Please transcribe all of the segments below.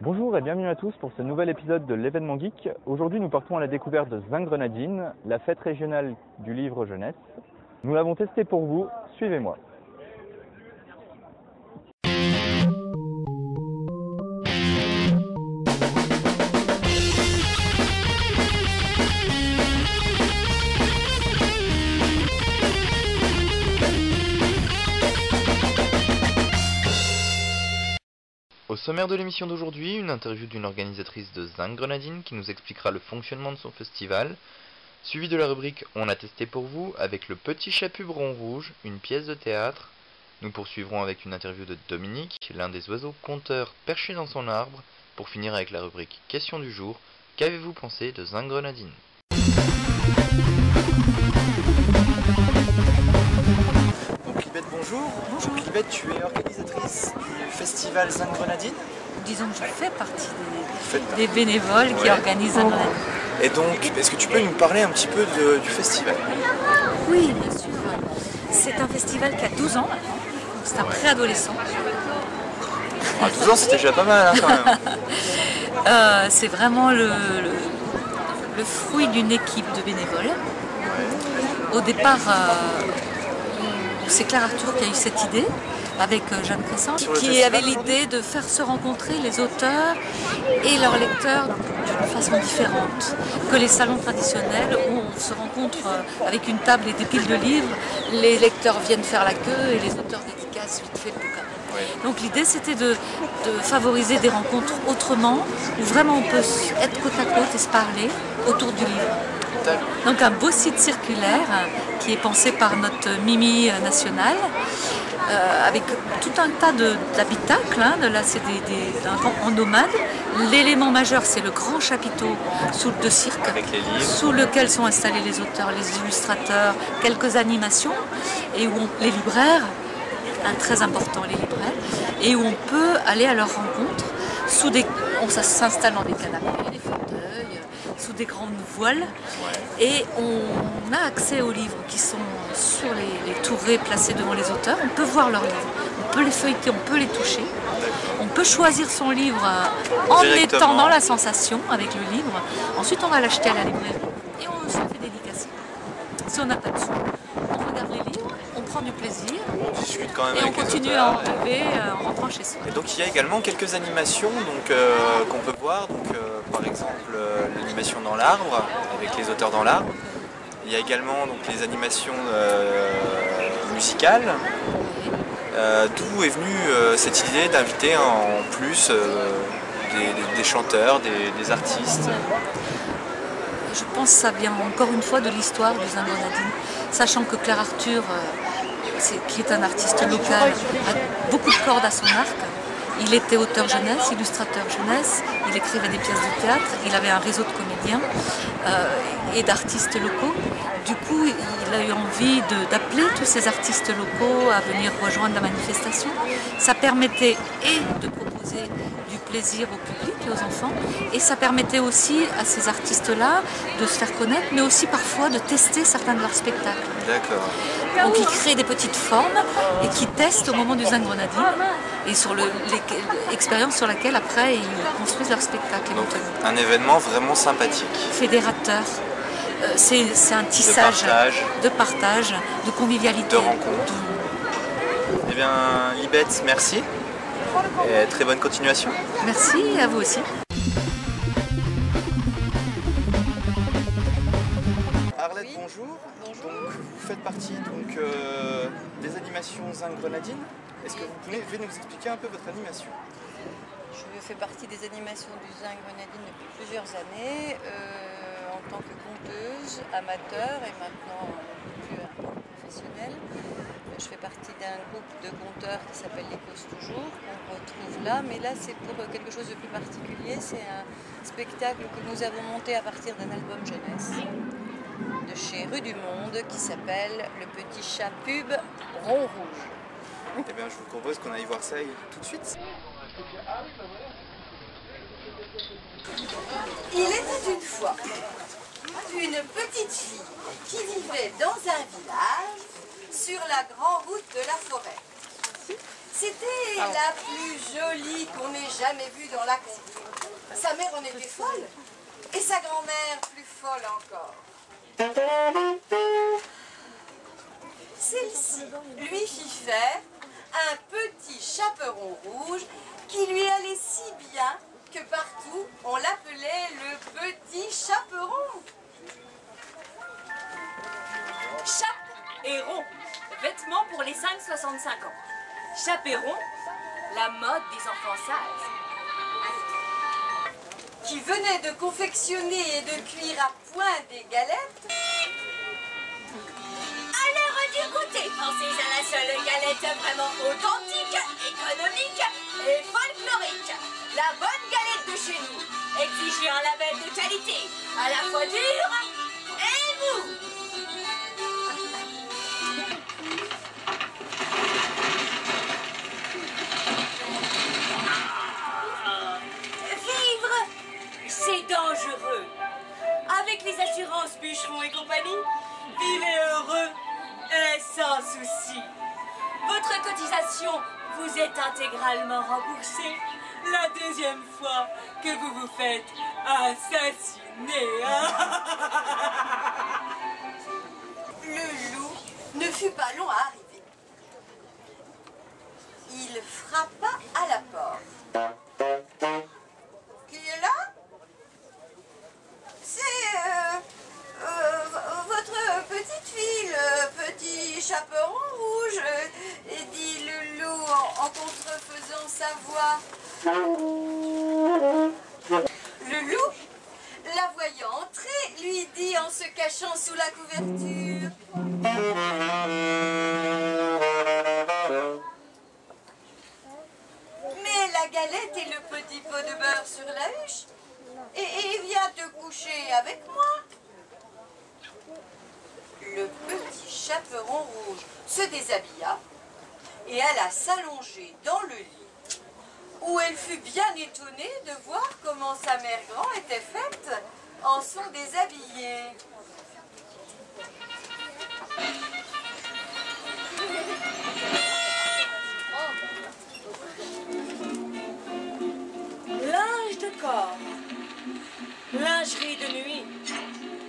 Bonjour et bienvenue à tous pour ce nouvel épisode de l'événement geek. Aujourd'hui nous partons à la découverte de Zingrenadine, la fête régionale du livre jeunesse. Nous l'avons testé pour vous, suivez-moi. Au sommaire de l'émission d'aujourd'hui, une interview d'une organisatrice de Zingrenadine qui nous expliquera le fonctionnement de son festival, suivi de la rubrique On a testé pour vous avec le petit chat pub rond rouge, une pièce de théâtre. Nous poursuivrons avec une interview de Dominique, l'un des oiseaux conteurs perché dans son arbre, pour finir avec la rubrique Question du jour. Qu'avez-vous pensé de Zingrenadine ? Bonjour. Bonjour. Libette, tu es organisatrice du festival Zingrenadine. Disons que je fais partie des bénévoles qui organisent Zingrenadine. Et donc, est-ce que tu peux nous parler un petit peu du festival? Oui, bien sûr. C'est un festival qui a 12 ans. C'est un préadolescent. À 12 ans, c'était déjà pas mal hein, quand même. C'est vraiment le fruit d'une équipe de bénévoles. Ouais. Au départ, c'est Claire Arthur qui a eu cette idée avec Jeanne Crescent, qui avait l'idée de faire se rencontrer les auteurs et leurs lecteurs d'une façon différente que les salons traditionnels où on se rencontre avec une table et des piles de livres, les lecteurs viennent faire la queue et les auteurs dédicacent vite fait le bouquin. Donc l'idée c'était de favoriser des rencontres autrement, où vraiment on peut être côte à côte et se parler autour du livre. Donc un beau site circulaire qui est pensé par notre Mimi nationale, avec tout un tas d'habitacles, hein, là c'est un camp en nomade. L'élément majeur c'est le grand chapiteau de cirque, sous lequel sont installés les auteurs, les illustrateurs, quelques animations, et où les libraires, très important les libraires, et où on peut aller à leur rencontre, on s'installe dans des canapés, des fauteuils, sous des grandes voiles, et on a accès aux livres qui sont sur les tourets placés devant les auteurs. On peut voir leurs livres, on peut les feuilleter, on peut les toucher, on peut choisir son livre en étant dans la sensation avec le livre. Ensuite on va l'acheter à la librairie et on se fait dédicacer. Si on n'a pas de sous, on regarde les livres, on prend du plaisir, on discute quand même et on continue à en rêver en rentrant chez soi. Et donc il y a également quelques animations qu'on peut voir, par exemple l'animation dans l'arbre, avec les auteurs dans l'arbre. Il y a également les animations musicales. D'où est venue cette idée d'inviter en plus des chanteurs, des artistes? Je pense que ça vient encore une fois de l'histoire de Zingrenadine, sachant que Claire Arthur, qui est un artiste local, a beaucoup de cordes à son arc. Il était auteur jeunesse, illustrateur jeunesse, il écrivait des pièces de théâtre, il avait un réseau de comédiens et d'artistes locaux. Du coup, il a eu envie d'appeler tous ces artistes locaux à venir rejoindre la manifestation. Ça permettait de proposer du plaisir au public et aux enfants, et ça permettait aussi à ces artistes-là de se faire connaître, mais aussi parfois de tester certains de leurs spectacles. D'accord. Donc ils créent des petites formes et qui testent au moment du Zingrenadine, et sur l'expérience sur laquelle après ils construisent leur spectacle. Donc un événement vraiment sympathique. Fédérateur. C'est un tissage de partage, de convivialité. De rencontre. Eh bien, Libette, merci. Et très bonne continuation. Merci, à vous aussi. Arlette, bonjour. Bonjour. Donc, vous faites partie des animations Zingrenadine. Est-ce que vous pouvez nous expliquer un peu votre animation? Je fais partie des animations du Zingrenadine depuis plusieurs années, en tant que conteuse, amateur et maintenant plus professionnelle. Je fais partie d'un groupe de conteurs qui s'appelle Les Causes Toujours, qu'on retrouve là, mais là c'est pour quelque chose de plus particulier. C'est un spectacle que nous avons monté à partir d'un album jeunesse de chez Rue du Monde qui s'appelle Le Petit Chat Pub Rond Rouge. Eh bien, je vous propose qu'on aille voir ça tout de suite. Il était une fois une petite fille qui vivait dans un village sur la grande route de la forêt. C'était la plus jolie qu'on ait jamais vue dans la cour. Sa mère en était folle, et sa grand-mère plus folle encore. Celle-ci lui fit faire un petit chaperon rouge qui lui allait si bien que partout on l'appelait le petit chaperon. Chape et rond, vêtements pour les 5-65 ans. Chaperon, la mode des enfants sages. Qui venait de confectionner et de cuire à point des galettes. À l'heure du goûter, pensez à la seule galette vraiment authentique, économique et folklorique. La bonne galette de chez nous, exigeait un label de qualité, à la fois dure et mou. Vivre, c'est dangereux. Avec les assurances Bûcheron et compagnie, vivez heureux et sans souci. Votre cotisation vous est intégralement remboursée la deuxième fois que vous vous faites assassiner. Le loup ne fut pas long à arriver. Il frappa à la porte. Qui est là? C'est votre petite fille, le petit chaperon rouge, dit le loup en contrefaisant sa voix. Le loup, la voyant entrer, lui dit en se cachant sous la couverture. Mais la galette et le petit pot de beurre sur la huche. Et viens te coucher avec moi. Le petit chaperon rouge se déshabilla et alla s'allonger dans le lit, où elle fut bien étonnée de voir comment sa mère grand était faite en son déshabillé. Linge de corps, lingerie de nuit,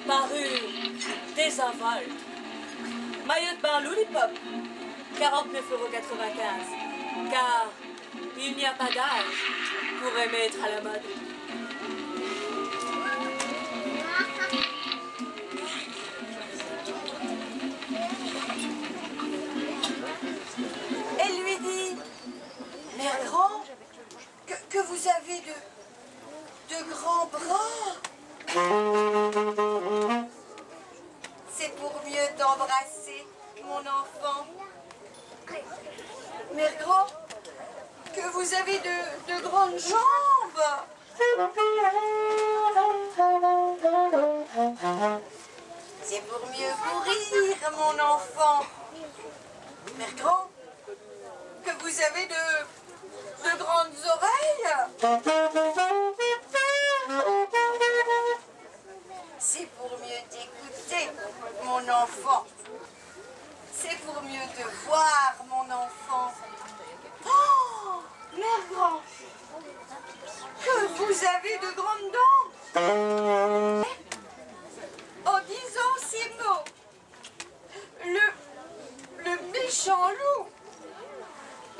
parure désinvolte, maillot de bain Lollipop, 49,95 €, car il n'y a pas d'âge pour aimer être à la mode. Elle lui dit, mère grand, que vous avez de grands bras. C'est pour mieux t'embrasser, mon enfant. Mère grand, que vous avez de grandes jambes. C'est pour mieux courir, mon enfant. Mère grand, que vous avez de grandes oreilles. C'est pour mieux t'écouter, mon enfant. C'est pour mieux te voir, mon enfant. Oh, mère grand, que vous avez de grandes dents. En disant ces mots, le méchant loup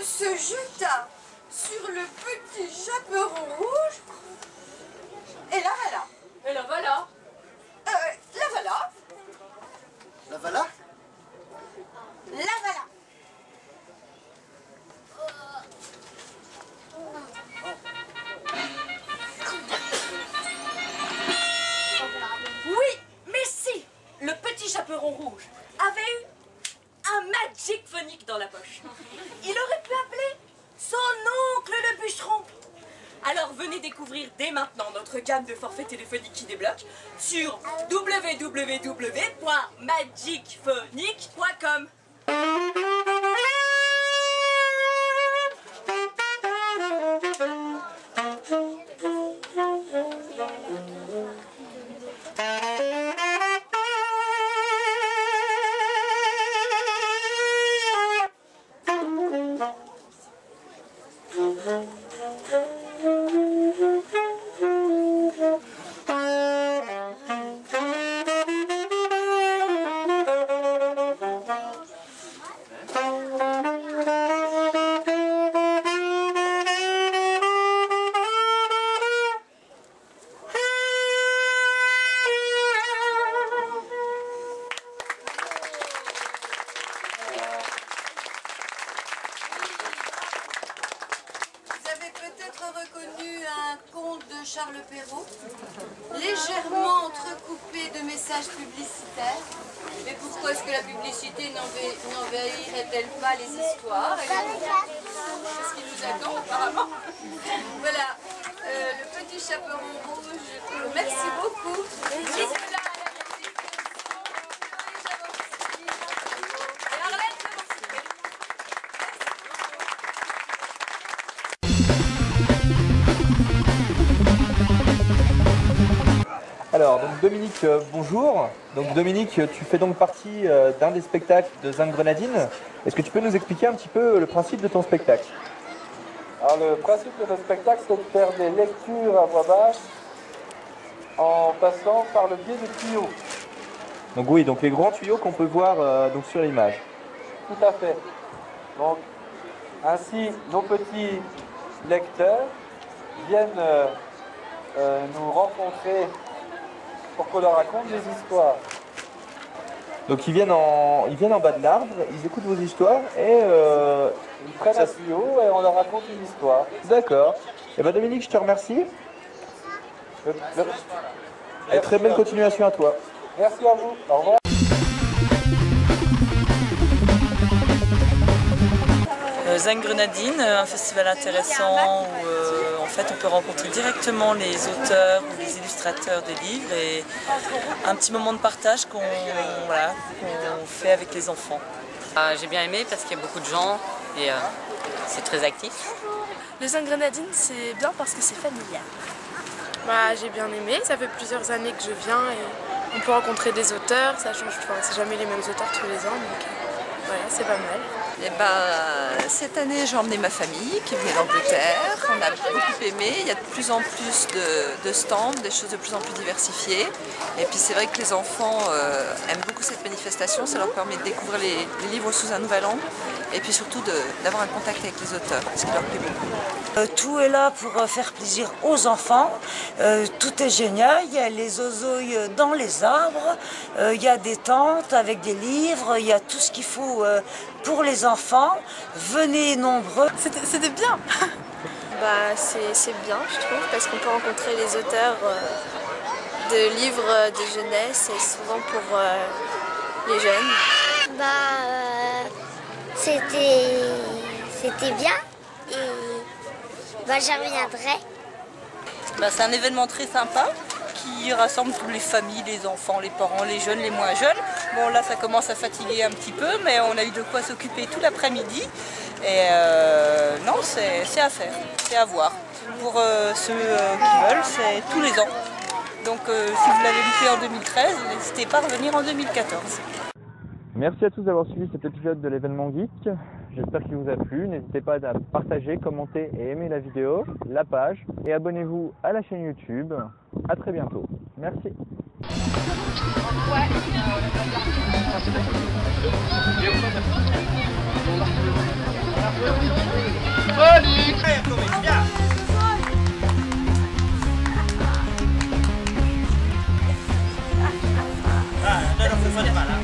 se jeta sur le petit chaperon rouge et la voilà. Et la voilà. La voilà. La voilà? La voilà. Oui, mais si, le petit chaperon rouge avait eu un Magic Phonique dans la poche. Il aurait pu appeler son oncle le bûcheron. Alors venez découvrir dès maintenant notre gamme de forfaits téléphoniques qui débloque sur www.magicphonique.com. un conte de Charles Perrault, légèrement entrecoupé de messages publicitaires. Mais pourquoi est-ce que la publicité n'envahirait-elle pas les histoires? C'est ce qui nous attend apparemment. Voilà, le petit chaperon rouge. Merci beaucoup. Alors, donc Dominique, bonjour. Donc Dominique, tu fais donc partie d'un des spectacles de Zinc Grenadine. Est-ce que tu peux nous expliquer un petit peu le principe de ton spectacle? Alors le principe de notre spectacle, c'est de faire des lectures à voix basse en passant par le biais de tuyaux. Donc oui, donc les grands tuyaux qu'on peut voir donc sur l'image. Tout à fait. Donc ainsi, nos petits lecteurs viennent nous rencontrer pour qu'on leur raconte des histoires. Donc ils viennent en bas de l'arbre, ils écoutent vos histoires et ils prennent un tuyau et on leur raconte une histoire. D'accord. Et ben Dominique, je te remercie. Et très bonne continuation à toi. Merci à vous. Au revoir. Zinc Grenadine, un festival intéressant où en fait on peut rencontrer directement les auteurs ou les illustrateurs des livres et un petit moment de partage qu'on fait avec les enfants. J'ai bien aimé parce qu'il y a beaucoup de gens et c'est très actif. Le Zinc Grenadine, c'est bien parce que c'est familial. J'ai bien aimé, ça fait plusieurs années que je viens et on peut rencontrer des auteurs, ça change, c'est jamais les mêmes auteurs tous les ans, donc voilà, c'est pas mal. Cette année, j'ai emmené ma famille qui venait d'Angleterre. On a beaucoup aimé. Il y a de plus en plus de stands, des choses de plus en plus diversifiées. Et puis c'est vrai que les enfants aiment beaucoup cette manifestation. Ça leur permet de découvrir les livres sous un nouvel angle. Et puis surtout d'avoir un contact avec les auteurs, ce qui leur plaît beaucoup. Tout est là pour faire plaisir aux enfants. Tout est génial. Il y a les ozoïs dans les arbres. Il y a des tentes avec des livres. Il y a tout ce qu'il faut pour les enfants. Venez nombreux. C'était bien. C'est bien, je trouve, parce qu'on peut rencontrer les auteurs de livres de jeunesse et souvent pour les jeunes. C'était bien et j'en reviendrai. C'est un événement très sympa qui rassemble toutes les familles, les enfants, les parents, les jeunes, les moins jeunes. Bon là ça commence à fatiguer un petit peu, mais on a eu de quoi s'occuper tout l'après-midi. Et non, c'est à faire, c'est à voir. Pour ceux qui veulent, c'est tous les ans. Donc si vous l'avez loupé en 2013, n'hésitez pas à revenir en 2014. Merci à tous d'avoir suivi cet épisode de l'événement Geek. J'espère qu'il vous a plu. N'hésitez pas à partager, commenter et aimer la vidéo, la page. Et abonnez-vous à la chaîne YouTube. À très bientôt. Merci. No se suele parar.